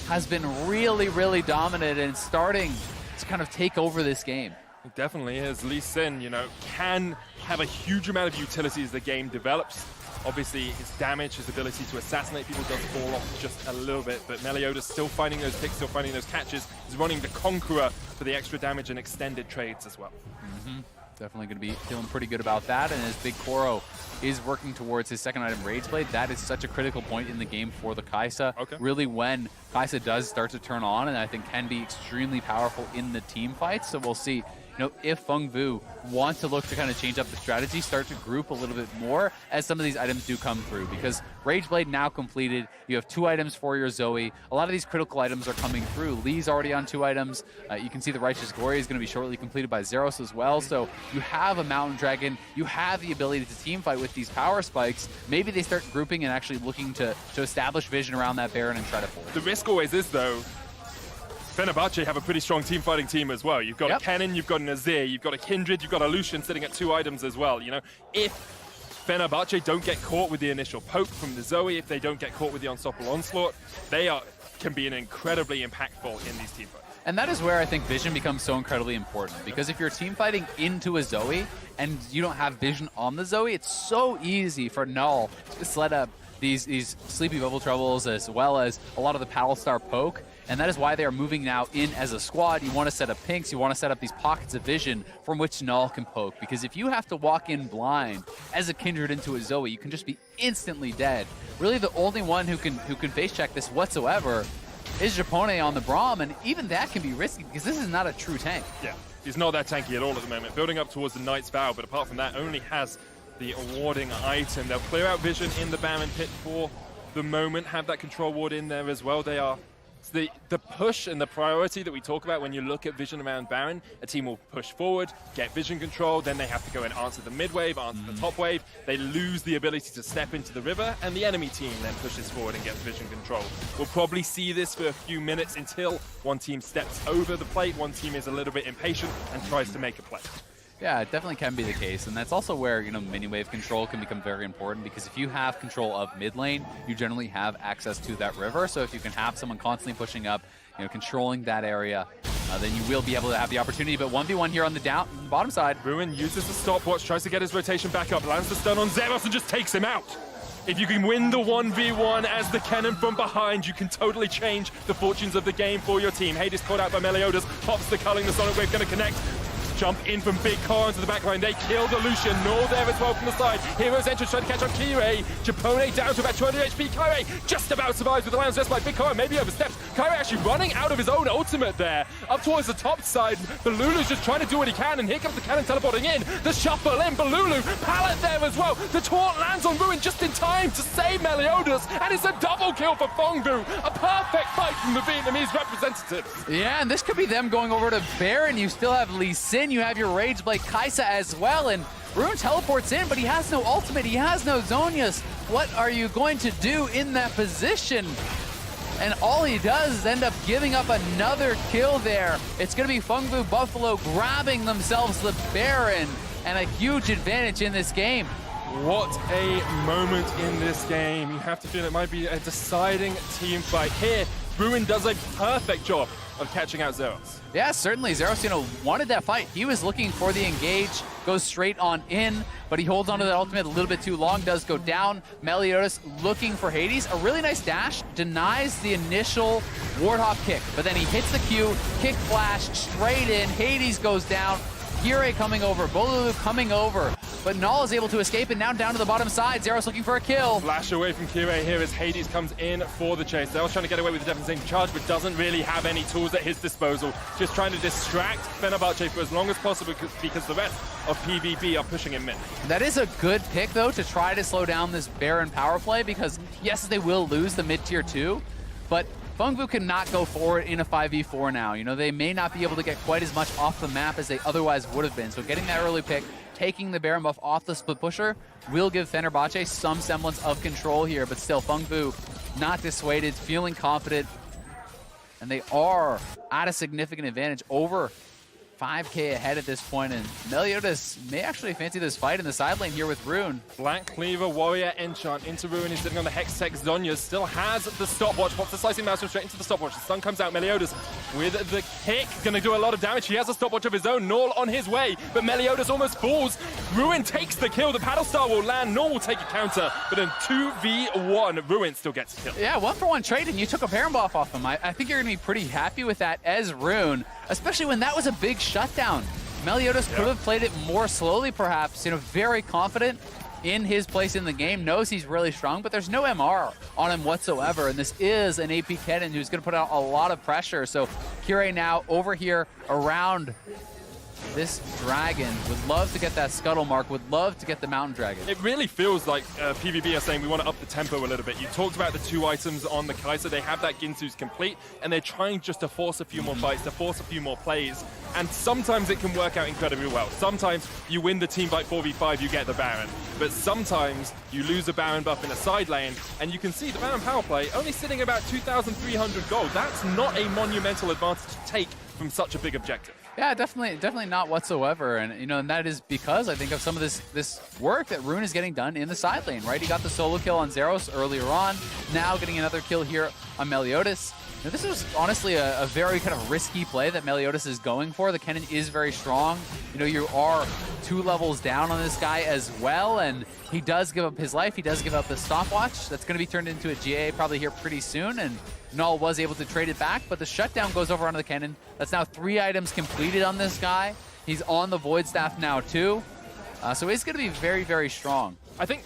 has been really, really dominant and starting to kind of take over this game. It definitely is. Lee Sin, can have a huge amount of utility as the game develops. Obviously, his damage, his ability to assassinate people does fall off just a little bit, but Meliodas still finding those picks, still finding those catches. He's running the Conqueror for the extra damage and extended trades as well. Definitely going to be feeling pretty good about that, and as Big Koro is working towards his second item, Rage Blade, that is such a critical point in the game for the Kai'Sa. Really when Kai'Sa does start to turn on, and I think can be extremely powerful in the team fights, so we'll see. If Phong Vu want to look to kind of change up the strategy, start to group a little bit more as some of these items do come through. Because Rage Blade now completed, you have 2 items for your Zoe. A lot of these critical items are coming through. Lee's already on 2 items. You can see the Righteous Glory is going to be shortly completed by Zeros as well. So you have a Mountain Dragon. You have the ability to team fight with these power spikes. Maybe they start grouping and actually looking to establish vision around that Baron and try to force. The risk always is, though, Fenerbahçe have a pretty strong team-fighting team as well. You've got a Cannon, you've got an Azir, you've got a Kindred, you've got a Lucian sitting at 2 items as well. If Fenerbahçe don't get caught with the initial poke from the Zoe, if they don't get caught with the Unstoppable Onslaught, they can be incredibly impactful in these team fights. And that is where I think vision becomes so incredibly important, because if you're team fighting into a Zoe and you don't have vision on the Zoe, it's so easy for Null to set up these Sleepy Bubble Troubles as well as a lot of the Paddle Star poke. and that is why they are moving now in as a squad. You want to set up pinks, you want to set up these pockets of vision from which Null can poke, because if you have to walk in blind as a Kindred into a Zoe, you can just be instantly dead. Really the only one who can face check this whatsoever is Japone on the Braum, and even that can be risky because this is not a true tank. Yeah, he's not that tanky at all at the moment. Building up towards the Knight's Vow, but apart from that, only has the warding item. They'll clear out vision in the Baron pit for the moment, have that control ward in there as well. They are the push and the priority that we talk about when you look at vision around Baron. A team will push forward, get vision control, then they have to go and answer the mid wave, answer the top wave. They lose the ability to step into the river, and the enemy team then pushes forward and gets vision control. We'll probably see this for a few minutes until one team steps over the plate, one team is a little bit impatient and tries to make a play. Yeah, it definitely can be the case, and that's also where, you know, mini-wave control can become very important, because if you have control of mid lane, you generally have access to that river. So if you can have someone constantly pushing up, you know, controlling that area, then you will be able to have the opportunity. But 1v1 here on the bottom side. Ruin uses the stopwatch, tries to get his rotation back up, lands the stun on Zeros and just takes him out. If you can win the 1v1 as the cannon from behind, you can totally change the fortunes of the game for your team. Hades caught out by Meliodas, pops the culling, the Sonic Wave gonna connect. Jump in from Big Car into the backline. They kill the Lucian. Null there as well from the side. Hero's entrance trying to catch on Kirei. Japone down to about 200 HP. Kirei just about survives with the lands just by Big Car. Maybe oversteps. Kirei actually running out of his own ultimate there. Up towards the top side. Balulu's just trying to do what he can. And here comes the cannon teleporting in. The shuffle in. Balulu. Pallet there as well. The taunt lands on Ruin just in time to save Meliodas. And it's a double kill for Phong. A perfect fight from the Vietnamese representatives. Yeah, and this could be them going over to Baron. You still have Lee Sin. You have your Rage Blade Kaisa as well, and Ruin teleports in, but he has no ultimate, he has no Zonius. What are you going to do in that position? And all he does is end up giving up another kill there. It's going to be Fengvu Buffalo grabbing themselves the Baron, and a huge advantage in this game. What a moment in this game. You have to feel it might be a deciding team fight. Here, Ruin does a perfect job of catching out Zeros. Yeah, certainly. Zeros, you know, wanted that fight. He was looking for the engage, goes straight on in, but he holds onto that ultimate a little bit too long, does go down. Meliodas looking for Hades. A really nice dash, denies the initial Warthog kick, but then he hits the Q, kick flash, straight in. Hades goes down. Kirei coming over, Bolulu coming over, but Null is able to escape, and now down to the bottom side. Zeros looking for a kill. Flash away from Kirei here as Hades comes in for the chase. Zeros trying to get away with the devastating charge, but doesn't really have any tools at his disposal. Just trying to distract Fenerbahçe for as long as possible because the rest of PVB are pushing him in. That is a good pick, though, to try to slow down this Baron power play, because yes, they will lose the mid-tier 2, but Fengvu cannot go forward in a 5v4 now. You know, they may not be able to get quite as much off the map as they otherwise would have been. So getting that early pick, taking the Baron buff off the split pusher, will give Fenerbahçe some semblance of control here. But still, Fengvu not dissuaded, feeling confident. And they are at a significant advantage, over 5k ahead at this point, and Meliodas may actually fancy this fight in the side lane here with Rune. Black Cleaver, Warrior, Enchant into Ruin. He's sitting on the Hextech. Zonius still has the stopwatch. Pops the Slicing Maelstrom straight into the stopwatch. The stun comes out. Meliodas with the kick. Gonna do a lot of damage. He has a stopwatch of his own. Null on his way, but Meliodas almost falls. Ruin takes the kill. The Paddle Star will land. Null will take a counter, but in 2v1, Ruin still gets a kill. Yeah, 1-for-1 trade, and you took a Baron buff off him. I think you're gonna be pretty happy with that as Rune, especially when that was a big shutdown. Meliodas could have played it more slowly, perhaps. You know, very confident in his place in the game, knows he's really strong, but there's no MR on him whatsoever, and this is an AP Kennen who's going to put out a lot of pressure. So Kirei now over here around this dragon, would love to get that scuttle mark, would love to get the mountain dragon. It really feels like PVB are saying we want to up the tempo a little bit. You talked about the 2 items on the Kai'Sa. They have that Ginsu's complete, and they're trying just to force a few more fights, to force a few more plays. And sometimes it can work out incredibly well. Sometimes you win the team fight 4v5, you get the Baron. But sometimes you lose a Baron buff in a side lane, and you can see the Baron power play only sitting about 2,300 gold. That's not a monumental advantage to take from such a big objective. Yeah, definitely not whatsoever, and you know, and that is because I think of some of this work that Rune is getting done in the side lane, right? He got the solo kill on Zeros earlier on, now getting another kill here on Meliodas. Now, this is honestly a very kind of risky play that Meliodas is going for. The cannon is very strong. You know, you are 2 levels down on this guy as well, and he does give up his life. He does give up the stopwatch. That's going to be turned into a GA probably here pretty soon, and Null was able to trade it back, but the shutdown goes over onto the cannon. That's now 3 items completed on this guy. He's on the Void Staff now too. So he's going to be very, very strong. I think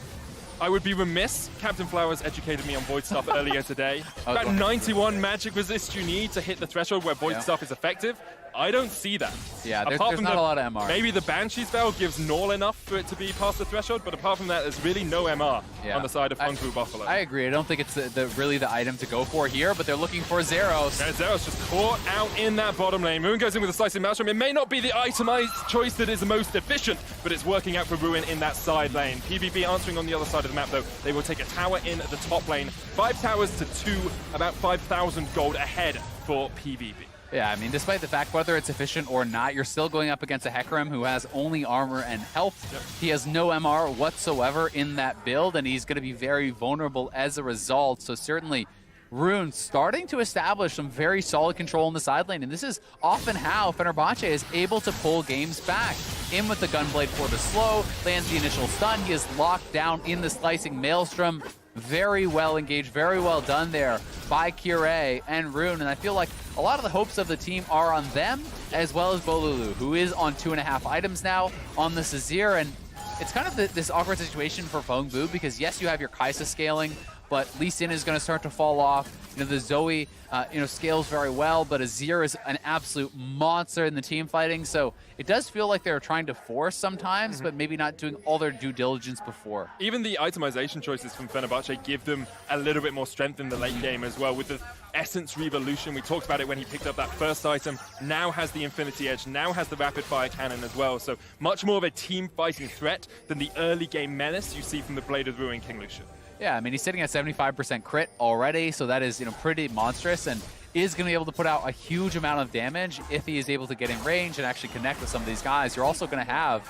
I would be remiss. Captain Flowers educated me on Void Stuff earlier today. About 91 magic resist you need to hit the threshold where Void Stuff is effective. I don't see that. Yeah, there's not a lot of MR. Maybe the Banshee spell gives Null enough for it to be past the threshold, but apart from that, there's really no MR on the side of Phong Vu Buffalo. I agree. I don't think it's really the item to go for here, but they're looking for Zeros. Yeah, Zeros just caught out in that bottom lane. Ruin goes in with a slicing maelstrom. It may not be the itemized choice that is the most efficient, but it's working out for Ruin in that side lane. PVB answering on the other side of the map, though. They will take a tower in the top lane. 5 towers to 2, about 5,000 gold ahead for PVB. Yeah, I mean, despite the fact whether it's efficient or not, you're still going up against a Hecarim who has only armor and health. Yep. He has no MR whatsoever in that build, and he's going to be very vulnerable as a result. So certainly, Rune starting to establish some very solid control in the side lane, and this is often how Fenerbahçe is able to pull games back. In with the Gunblade for the slow, lands the initial stun, he is locked down in the Slicing Maelstrom. Very well engaged, very well done there by Kire and Rune, and I feel like a lot of the hopes of the team are on them, as well as Bolulu, who is on 2.5 items now on the Sazir, and it's kind of this awkward situation for Phong Vu, because yes, you have your Kaisa scaling, but Lee Sin is going to start to fall off. You know, the Zoe, scales very well, but Azir is an absolute monster in the team fighting, so it does feel like they're trying to force sometimes, but maybe not doing all their due diligence before. Even the itemization choices from Fenerbahçe give them a little bit more strength in the late game as well. With the Essence Revolution, we talked about it when he picked up that first item, now has the Infinity Edge, now has the Rapid Fire Cannon as well, so much more of a team fighting threat than the early game menace you see from the Blade of the Ruin King Lucian. Yeah, I mean, he's sitting at 75% crit already, so that is, pretty monstrous, and is going to be able to put out a huge amount of damage if he is able to get in range and actually connect with some of these guys. You're also going to have,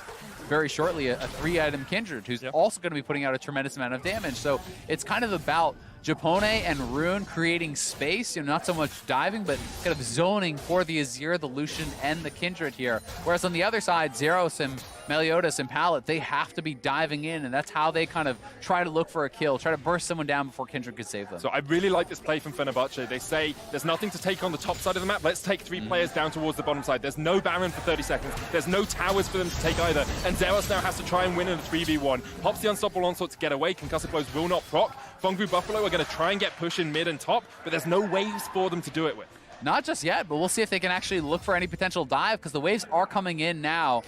very shortly, a 3-item Kindred, who's also going to be putting out a tremendous amount of damage. So it's kind of about Japone and Rune creating space, not so much diving, but kind of zoning for the Azir, the Lucian, and the Kindred here. Whereas on the other side, Zeros and Meliodas and Pallet, they have to be diving in, and that's how they kind of try to look for a kill, try to burst someone down before Kindred could save them. So I really like this play from Fenerbahçe. They say there's nothing to take on the top side of the map. Let's take 3 players down towards the bottom side. There's no Baron for 30 seconds. There's no towers for them to take either. And Zeros now has to try and win in a 3v1. Pops the Unstoppable Onslaught to get away. Concussive Blows will not proc. Phong Vu Buffalo are going to try and get push in mid and top, but there's no waves for them to do it with. Not just yet, but we'll see if they can actually look for any potential dive, because the waves are coming in now.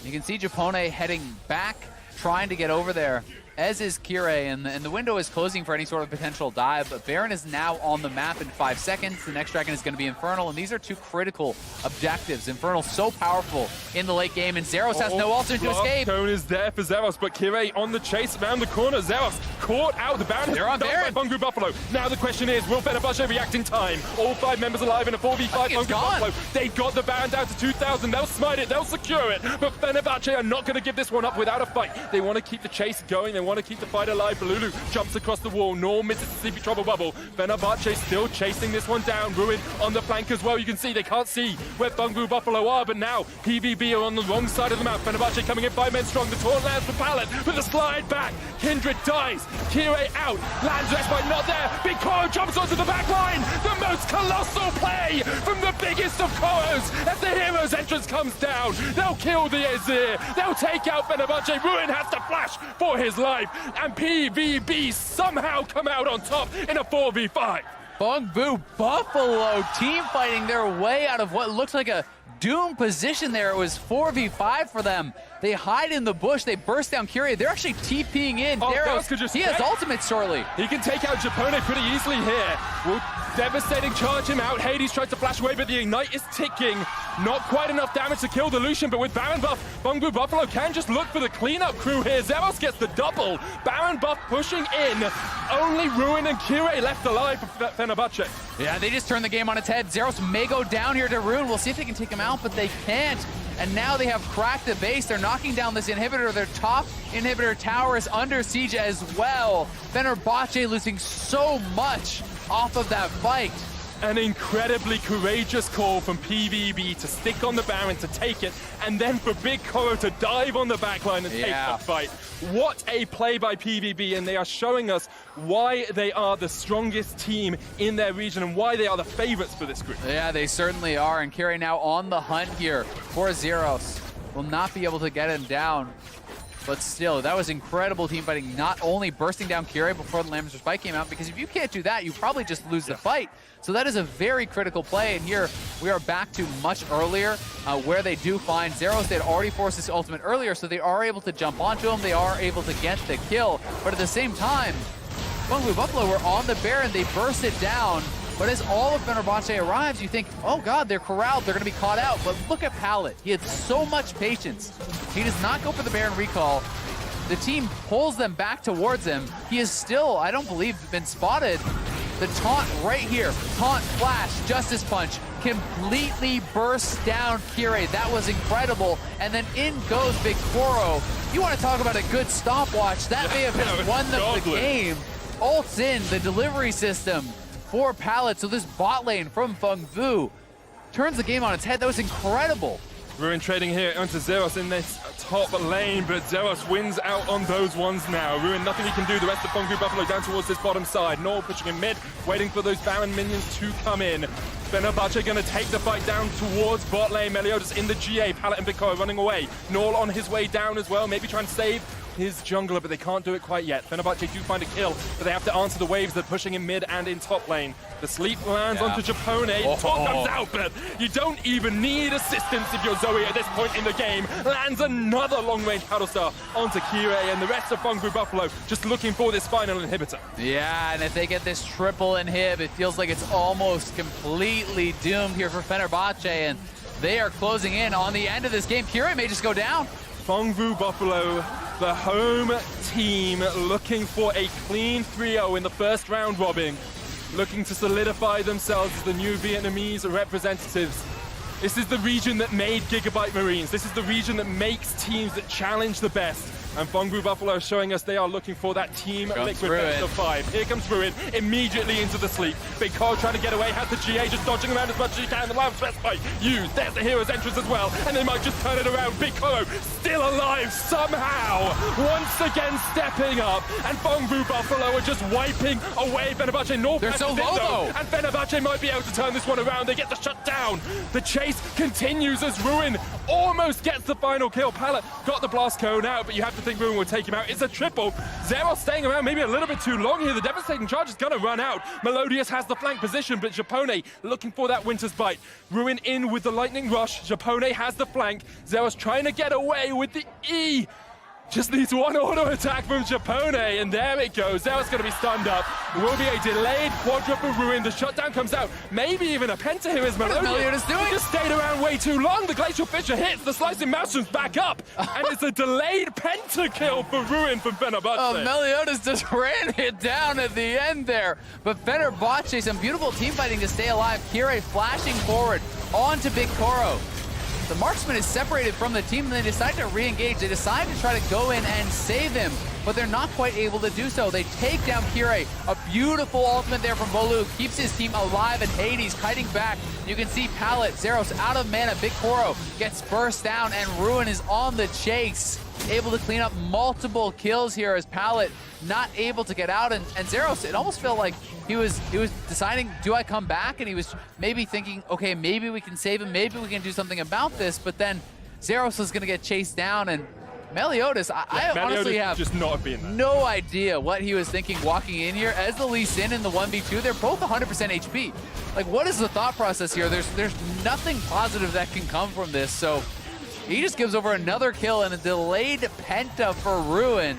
You can see Japone heading back, trying to get over there, as is Kire, and the window is closing for any sort of potential dive, but Baron is now on the map in 5 seconds. The next dragon is going to be Infernal, and these are 2 critical objectives. Infernal so powerful in the late game, and Zeros has no alternate to escape. Cone is there for Zeros, but Kire on the chase around the corner. Zeros caught out. The Baron They're on Baron. by Phong Vu Buffalo. Now the question is, will Fenerbahçe react in time? All 5 members alive in a 4v5 Phong Vu Buffalo. They got the Baron down to 2,000. They'll smite it. They'll secure it. But Fenerbahçe are not going to give this one up without a fight. They want to keep the chase going. They want to keep the fight alive. Bolulu jumps across the wall. Norm Mississippi Trouble Bubble. Fenerbahçe still chasing this one down. Ruin on the flank as well. You can see they can't see where Phong Vu Buffalo are, but now PVB are on the wrong side of the map. Fenerbahçe coming in 5 men strong. The taunt lands for Pallet with a slide back. Kindred dies. Kire out. Lands respite not there. Big Koro jumps onto the back line. The most colossal play from the biggest of Koros as the hero's entrance comes down. They'll kill the Azir. They'll take out Fenerbahçe. Ruin has to flash for his life. And PVB somehow come out on top in a 4v5. Phong Vu Buffalo team fighting their way out of what looked like a doom position there. It was 4v5 for them. They hide in the bush. They burst down Curie. They're actually TPing in. Daros, he has ultimate shortly. He can take out Japone pretty easily here. Will devastating charge him out. Hades tries to flash away, but the Ignite is ticking. Not quite enough damage to kill the Lucian, but with Baron buff, Phong Vu Buffalo can just look for the cleanup crew here. Zeros gets the double. Baron buff pushing in. Only Ruin and Kire left alive for Fenerbahçe. Yeah, they just turned the game on its head. Zeros may go down here to Ruin. We'll see if they can take him out, but they can't. And now they have cracked the base. They're knocking down this inhibitor. Their top inhibitor tower is under siege as well. Fenerbahçe losing so much off of that fight. An incredibly courageous call from PVB to stick on the Baron, to take it, and then for Big Koro to dive on the backline and take that fight. What a play by PVB, and they are showing us why they are the strongest team in their region and why they are the favorites for this group. Yeah, they certainly are, and Kiri now on the hunt here for Zeros. Will not be able to get him down. But still, that was incredible team fighting, not only bursting down Kiri before the Lambster Spike came out, because if you can't do that, you probably just lose the fight. So that is a very critical play, and here we are back to much earlier, where they do find Zeros. They had already forced this ultimate earlier, so they are able to jump onto him, they are able to get the kill, but at the same time, Phong Vu Buffalo were on the Baron, they burst it down, but as all of Fenerbahçe arrives, you think, oh god, they're corralled, they're going to be caught out. But look at Pallet. He had so much patience. He does not go for the Baron recall. The team pulls them back towards him. He is still, I don't believe, been spotted. The taunt right here. Taunt, flash, Justice Punch. Completely bursts down Kiri. That was incredible. And then in goes Big Koro. You want to talk about a good stopwatch. That may have been one of the game. Ults in, the delivery system for Pallet. So this bot lane from Phong Vu turns the game on its head. That was incredible. Ruin trading here onto Zeros in this top lane, but Zeros wins out on those ones now. Ruin, nothing he can do. The rest of Phong Vu Buffalo down towards this bottom side. Nor pushing in mid, waiting for those Baron minions to come in. Fenerbahçe going to take the fight down towards bot lane. Meliodas in the GA. Pallet and Big Koro running away. Nor on his way down as well, maybe trying to save his jungler, but they can't do it quite yet. Fenerbahçe do find a kill, but they have to answer the waves. They're pushing in mid and in top lane. The sleep lands onto Japone. Top comes out, but you don't even need assistance if you're Zoe at this point in the game. Lands another long-range paddle star onto Kire, and the rest of Phong Vu Buffalo just looking for this final inhibitor. Yeah, and if they get this triple inhib, it feels like it's almost completely doomed here for Fenerbahçe, and they are closing in on the end of this game. Kire may just go down. Phong Vu Buffalo, the home team, looking for a clean 3-0 in the first round robin, looking to solidify themselves as the new Vietnamese representatives. This is the region that made Gigabyte Marines. This is the region that makes teams that challenge the best. And Phong Vu Buffalo is showing us they are looking for that team liquid best of 5. Here comes Ruin, immediately into the sleep. Big Koro trying to get away, has the GA just dodging around as much as he can. The last best fight used. There's the hero's entrance as well, and they might just turn it around. Big Koro still alive somehow, once again stepping up, and Phong Vu Buffalo are just wiping away Fenerbahçe. They're so low though. And Fenerbahçe might be able to turn this one around. They get the shutdown. The chase continues as Ruin almost gets the final kill. Pallet got the blast cone out, but you have to think Ruin will take him out. It's a triple. Zeros staying around maybe a little bit too long here. The devastating charge is going to run out. Melodious has the flank position, but Japone looking for that Winter's Bite. Ruin in with the lightning rush. Japone has the flank. Zeros trying to get away with the E. Just needs one auto attack from Japone, and there it goes. Zeros going to be stunned up. There will be a delayed quadruple Ruin. The shutdown comes out. Maybe even a penta here is Melodious. Doing? Just stayed around way too long. The Glacial Fissure hits. The Slicing Maelstrom's back up. And it's a delayed penta kill for Ruin from Fenerbahçe. Oh, Meliodas just ran it down at the end there. But Fenerbahçe, some beautiful team fighting to stay alive. Kire flashing forward onto Big Koro. The marksman is separated from the team, and they decide to re-engage. They decide to try to go in and save him, but they're not quite able to do so. They take down Kire. A beautiful ultimate there from Bolu. Keeps his team alive, and Hades kiting back. You can see Pallet, Zeros out of mana. Big Koro gets burst down, and Ruin is on the chase. Able to clean up multiple kills here as Pallet not able to get out, and Zeros, it almost felt like he was deciding, do I come back? And he was maybe thinking, okay, maybe we can save him, maybe we can do something about this, but then Zeros was gonna get chased down, and Meliodas, I honestly have just not been there. No idea what he was thinking walking in here. As the Lee Sin and the 1v2, they're both 100% HP. Like, what is the thought process here? There's nothing positive that can come from this, so he just gives over another kill and a delayed penta for Ruin.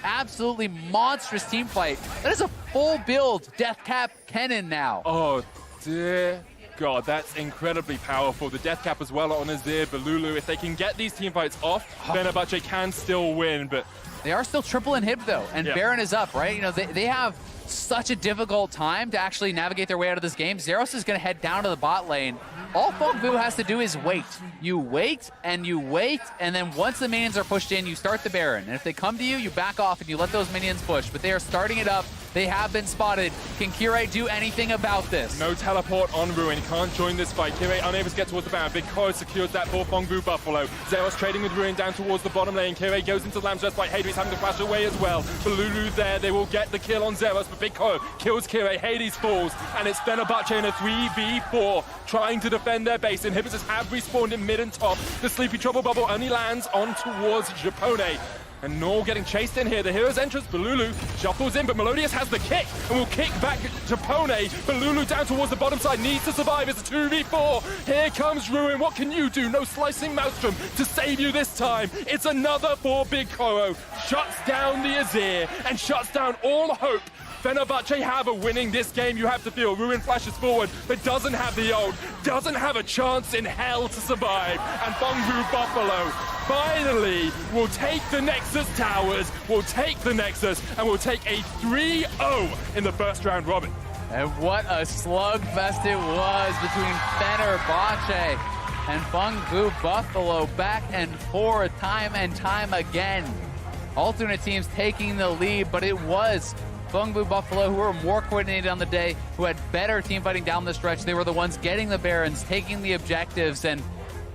Absolutely monstrous team fight. That is a full build Death Cap Kennen now. Oh, dear God, that's incredibly powerful. The Death Cap as well on Azir, Balulu. If they can get these team fights off, Fenerbahçe can still win, but they are still triple inhib though, and Baron is up, right? You know, they have such a difficult time to actually navigate their way out of this game. Zeros is going to head down to the bot lane. All Phong Vu has to do is wait. You wait, and you wait, and then once the minions are pushed in, you start the Baron. And if they come to you, you back off and you let those minions push. But they are starting it up. They have been spotted. Can Kirei do anything about this? No teleport on Ruin. He can't join this fight. Kirei unable to get towards the bound. Big Koro secures that for Phong Vu Buffalo. Zeros trading with Ruin down towards the bottom lane. Kirei goes into the Lamb's Rest fight. Hades having to flash away as well. Balulu there. They will get the kill on Zeros, but Big Koro kills Kirei. Hades falls, and it's Fenerbahçe in a 3v4 trying to defend their base. Inhibitors have respawned in mid and top. The Sleepy Trouble Bubble only lands on towards Japone. And Nor getting chased in here. The hero's entrance, Balulu shuffles in, but Melodious has the kick and will kick back Japone. Balulu down towards the bottom side, needs to survive. It's a 2v4. Here comes Ruin. What can you do? No slicing Maelstrom to save you this time. It's another for Big Koro. Shuts down the Azir and shuts down all hope Fenerbahçe have of winning this game. You have to feel Ruin flashes forward, but doesn't have the ult, doesn't have a chance in hell to survive. And Phong Vu Buffalo finally will take the Nexus Towers, will take the Nexus, and will take a 3-0 in the first round robin. And what a slugfest it was between Fenerbahçe and Phong Vu Buffalo, back and forth, time and time again. Alternate teams taking the lead, but it was Phong Vu Buffalo who were more coordinated on the day, who had better team fighting down the stretch. They were the ones getting the Barons, taking the objectives, and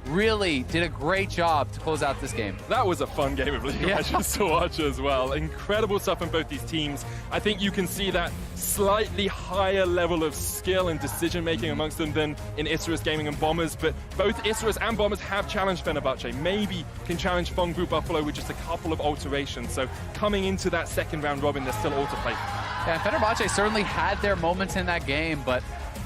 really did a great job to close out this game. That was a fun game of League of Legends to watch as well. Incredible stuff from both these teams. I think you can see that slightly higher level of skill and decision making amongst them than in Isurus Gaming and Bombers, but both Isurus and Bombers have challenged Fenerbahçe. Maybe can challenge Phong Vu Buffalo with just a couple of alterations. So coming into that second round robin, there's still all to play. Yeah, Fenerbahçe certainly had their moments in that game, but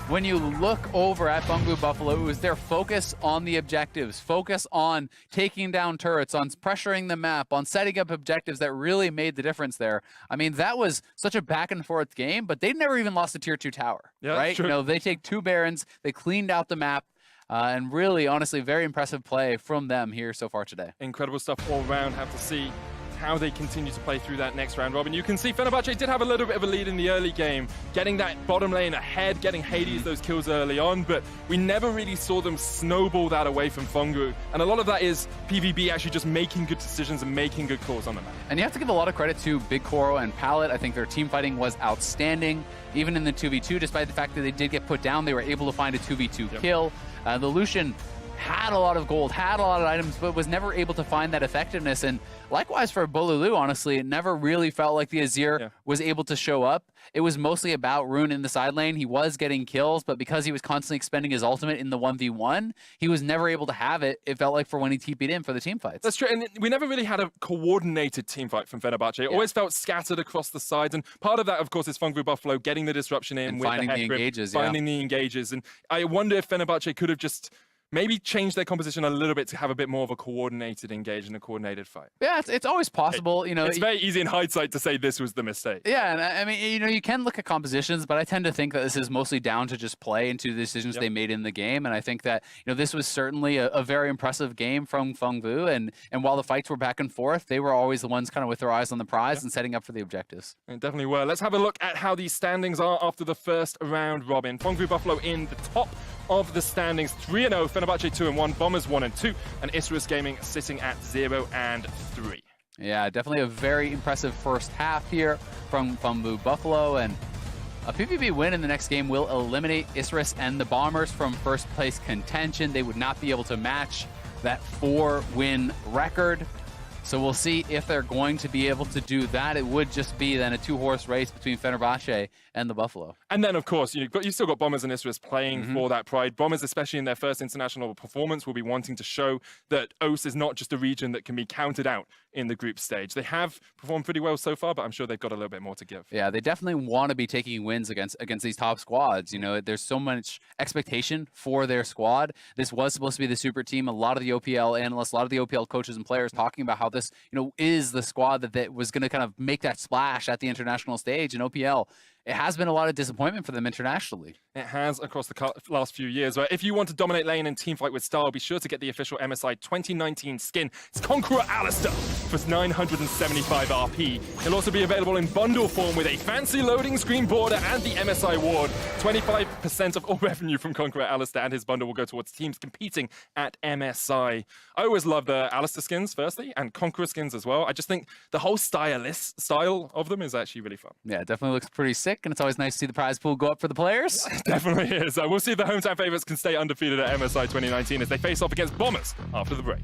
when you look over at Phong Vu Buffalo, it was their focus on the objectives, focus on taking down turrets, on pressuring the map, on setting up objectives that really made the difference there. I mean, that was such a back and forth game, but they never even lost a tier 2 tower, right? You know, they take 2 Barons, they cleaned out the map, and really, honestly, very impressive play from them here so far today. Incredible stuff all around. Have to see how they continue to play through that next round robin. You can see Fenerbahçe did have a little bit of a lead in the early game, getting that bottom lane ahead, getting Hades those kills early on, but we never really saw them snowball that away from Phong Vu. And a lot of that is PVB actually just making good decisions and making good calls on the map. And you have to give a lot of credit to Big Koro and Pallet. I think their team fighting was outstanding. Even in the 2v2, despite the fact that they did get put down, they were able to find a 2v2 kill. The Lucian had a lot of gold, had a lot of items, but was never able to find that effectiveness. And likewise for Bolulu, honestly, it never really felt like the Azir was able to show up. It was mostly about Rune in the side lane. He was getting kills, but because he was constantly expending his ultimate in the 1v1, he was never able to have it, it felt like, for when he TP'd in for the team fights. That's true, and we never really had a coordinated team fight from Fenerbahçe. It always felt scattered across the sides, and part of that, of course, is Phong Vu Buffalo getting the disruption in, and with finding the engages, finding the engages. And I wonder if Fenerbahçe could have just maybe change their composition a little bit to have a bit more of a coordinated engage and a coordinated fight. Yeah, it's always possible. You know, it's very easy in hindsight to say this was the mistake. Yeah, and I mean, you know, you can look at compositions, but I tend to think that this is mostly down to just play and to the decisions they made in the game. And I think that, you know, this was certainly a very impressive game from Phong Vu. And while the fights were back and forth, they were always the ones kind of with their eyes on the prize and setting up for the objectives. It definitely were. Let's have a look at how these standings are after the first round robin. Phong Vu Buffalo in the top of the standings, 3-0, Fenerbahçe 2-1, Bombers 1-2, and Isurus Gaming sitting at 0-3. Yeah, definitely a very impressive first half here from Phong Vu Buffalo, and a PVB win in the next game will eliminate Isurus and the Bombers from first place contention. They would not be able to match that 4-win record. So we'll see if they're going to be able to do that. It would just be then a 2-horse race between Fenerbahçe and the Buffalo. And then, of course, you've still got Bombers and Isurus playing for that pride. Bombers, especially in their first international performance, will be wanting to show that OS is not just a region that can be counted out in the group stage. They have performed pretty well so far, but I'm sure they've got a little bit more to give. Yeah, they definitely want to be taking wins against these top squads. You know, there's so much expectation for their squad. This was supposed to be the super team. A lot of the OPL analysts, a lot of the OPL coaches and players talking about how this, you know, is the squad that was going to kind of make that splash at the international stage. And OPL, it has been a lot of disappointment for them internationally. It has across the last few years. But if you want to dominate lane and teamfight with style, be sure to get the official MSI 2019 skin. It's Conqueror Alistair for 975 RP. He'll also be available in bundle form with a fancy loading screen border and the MSI ward. 25% of all revenue from Conqueror Alistair and his bundle will go towards teams competing at MSI. I always love the Alistair skins, firstly, and Conqueror skins as well. I just think the whole style of them is actually really fun. Yeah, it definitely looks pretty sick, and it's always nice to see the prize pool go up for the players. Definitely is. We'll see if the hometown favorites can stay undefeated at MSI 2019 as they face off against Bombers after the break.